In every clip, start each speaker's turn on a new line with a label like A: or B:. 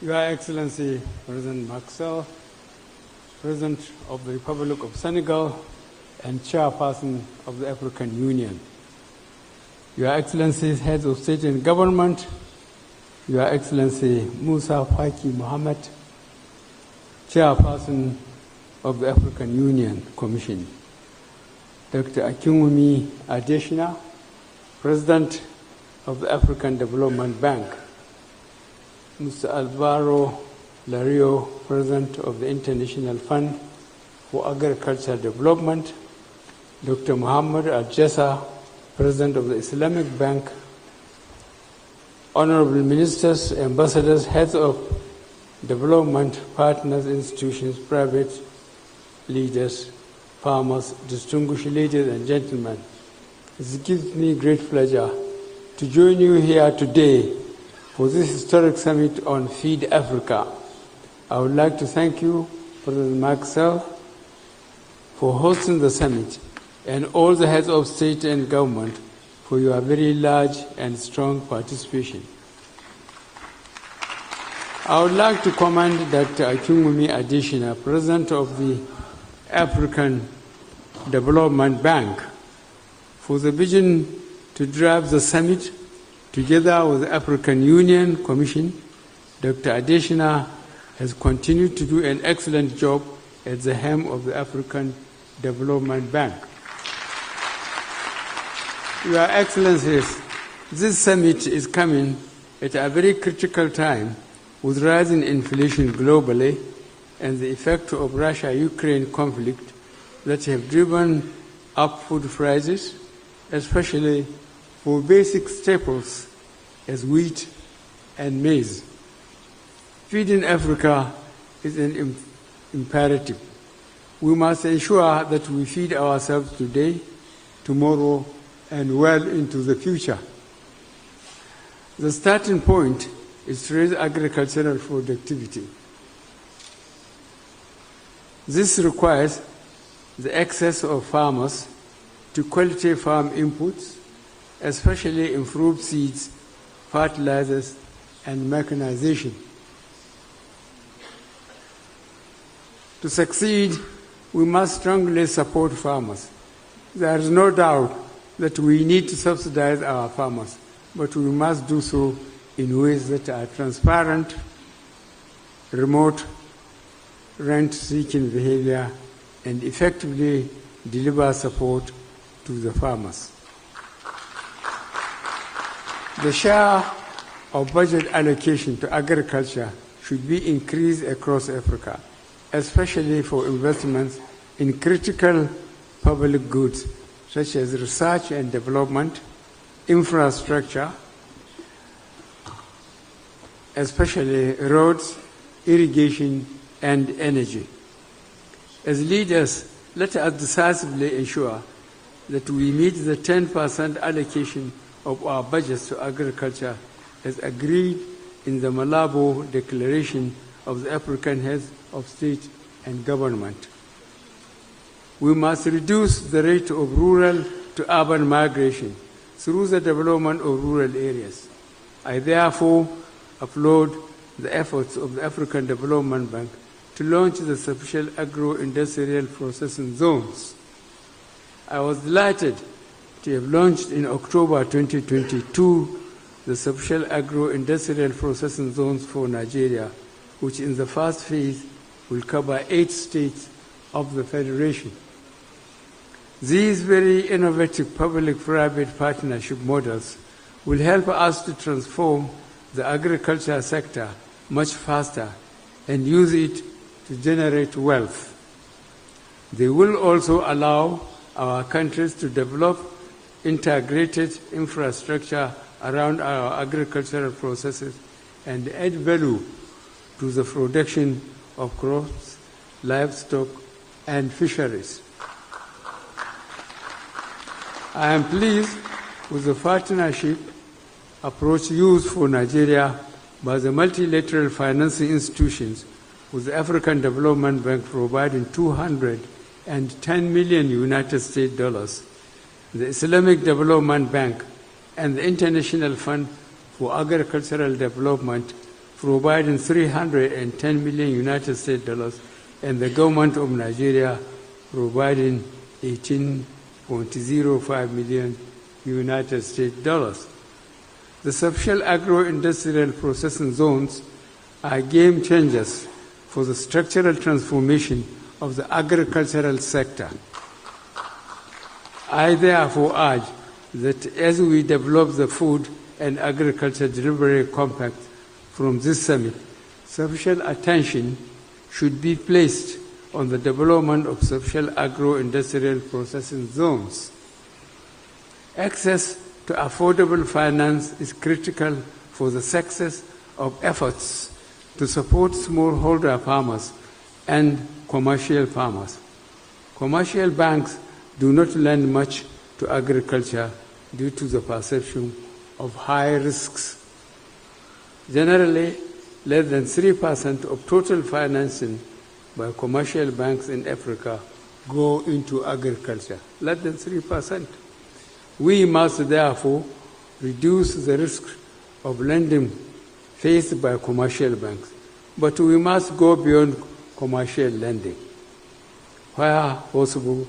A: Your Excellency, President Maxwell, President of the Republic of Senegal, and Chairperson of the African Union. Your Excellencies, Heads of State and Government, Your Excellency Musa Faki Mohammed, Chairperson of the African Union Commission, Dr. Akinwumi Adesina, President of the African Development Bank, Mr. Alvaro Lario, President of the International Fund for Agricultural Development, Dr. Muhammad Al-Jessa, President of the Islamic Bank, Honorable Ministers, Ambassadors, Heads of Development Partners, Institutions, private leaders, farmers, distinguished ladies and gentlemen, it gives me great pleasure to join you here today for this historic summit on Feed Africa. I would like to thank you, President Maxwell, for hosting the summit, and all the heads of state and government for your very large and strong participation. I would like to commend Dr. Akinwumi Adesina, President of the African Development Bank, for the vision to drive the summit together with the African Union Commission. Dr. Adesina has continued to do an excellent job at the helm of the African Development Bank. Your Excellencies, this summit is coming at a very critical time with rising inflation globally and the effect of Russia-Ukraine conflict that have driven up food prices, especially for basic staples as wheat and maize. Feeding Africa is an imperative. We must ensure that we feed ourselves today, tomorrow, and well into the future. The starting point is to raise agricultural productivity. This requires the access of farmers to quality farm inputs, especially improved seeds, fertilizers, and mechanization. To succeed, we must strongly support farmers. There is no doubt that we need to subsidize our farmers, but we must do so in ways that are transparent, remote, rent-seeking behavior, and effectively deliver support to the farmers. The share of budget allocation to agriculture should be increased across Africa, especially for investments in critical public goods such as research and development, infrastructure, especially roads, irrigation, and energy. As leaders, let us decisively ensure that we meet the 10% allocation of our budgets to agriculture as agreed in the Malabo Declaration of the African Heads of State and Government. We must reduce the rate of rural to urban migration through the development of rural areas. I therefore applaud the efforts of the African Development Bank to launch the Special Agro-Industrial Processing Zones. I was delighted to have launched in October 2022 the Special Agro-Industrial Processing Zones for Nigeria, which in the first phase will cover 8 states of the Federation. These very innovative public-private partnership models will help us to transform the agriculture sector much faster and use it to generate wealth. They will also allow our countries to develop integrated infrastructure around our agricultural processes and add value to the production of crops, livestock, and fisheries. I am pleased with the partnership approach used for Nigeria by the multilateral financing institutions, with the African Development Bank providing $210 million United States dollars, the Islamic Development Bank, and the International Fund for Agricultural Development providing $310 million United States dollars, and the government of Nigeria providing $18.05 million United States dollars. The substantial agro-industrial processing zones are game changers for the structural transformation of the agricultural sector. I therefore urge that as we develop the Food and Agriculture Delivery Compact from this summit, sufficient attention should be placed on the development of substantial agro-industrial processing zones. Access to affordable finance is critical for the success of efforts to support smallholder farmers and commercial farmers. Commercial banks do not lend much to agriculture due to the perception of high risks. Generally, less than 3% of total financing by commercial banks in Africa go into agriculture. Less than 3%. We must therefore reduce the risk of lending faced by commercial banks, but we must go beyond commercial lending. Where possible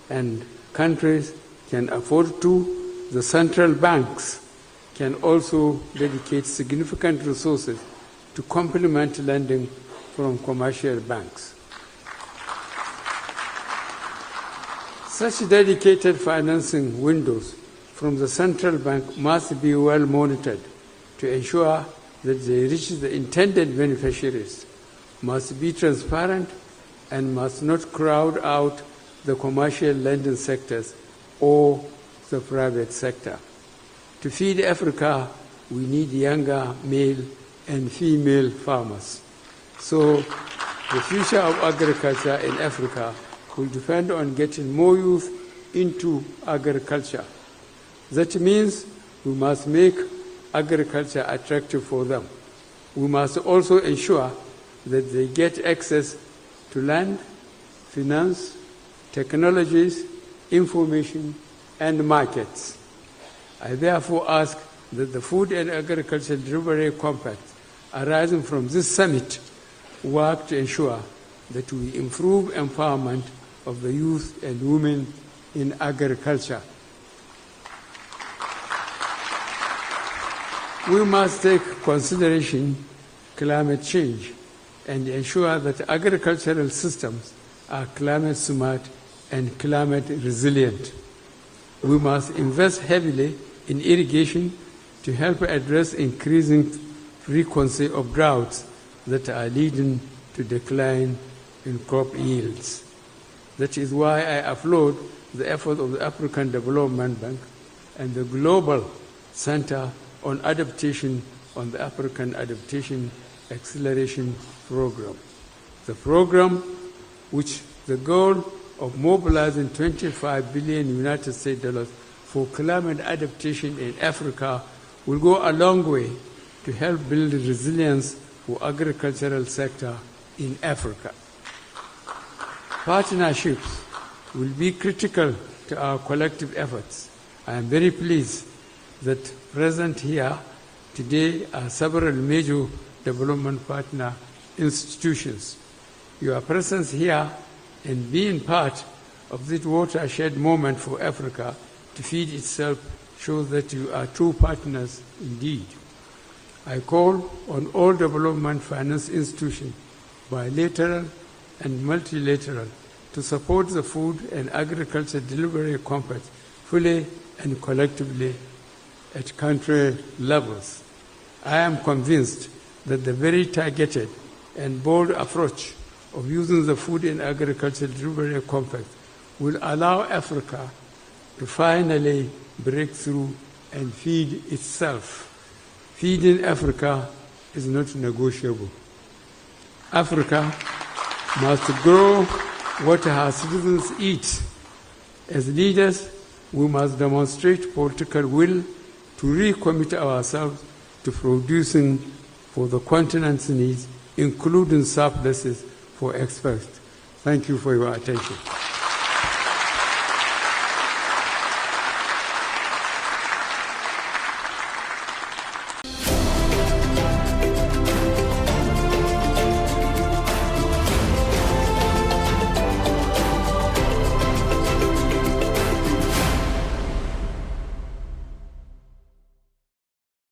A: and countries can afford to, the central banks can also dedicate significant resources to complement lending from commercial banks. Such dedicated financing windows from the central bank must be well monitored to ensure that they reach the intended beneficiaries, must be transparent, and must not crowd out the commercial lending sectors or the private sector. To feed Africa, we need younger male and female farmers. So the future of agriculture in Africa will depend on getting more youth into agriculture. That means we must make agriculture attractive for them. We must also ensure that they get access to land, finance, technologies, information, and markets. I therefore ask that the Food and Agriculture Delivery Compact arising from this summit work to ensure that we improve empowerment of the youth and women in agriculture. We must take consideration climate change and ensure that agricultural systems are climate smart and climate resilient. We must invest heavily in irrigation to help address increasing frequency of droughts that are leading to decline in crop yields. That is why I applaud the effort of the African Development Bank and the Global Center on Adaptation on the African Adaptation Acceleration Program. The program, which the goal of mobilizing 25 billion United States dollars for climate adaptation in Africa, will go a long way to help build resilience for agricultural sector in Africa. Partnerships will be critical to our collective efforts. I am very pleased that present here today are several major development partner institutions. Your presence here and being part of this watershed moment for Africa to feed itself shows that you are true partners indeed. I call on all development finance institutions, bilateral and multilateral, to support the Food and Agriculture Delivery Compact fully and collectively at country levels. I am convinced that the very targeted and bold approach of using the Food and Agriculture Delivery Compact will allow Africa to finally break through and feed itself. Feeding Africa is not negotiable. Africa must grow what her citizens eat. As leaders, we must demonstrate political will to recommit ourselves to producing for the continent's needs, including surpluses for exports. Thank you for your attention.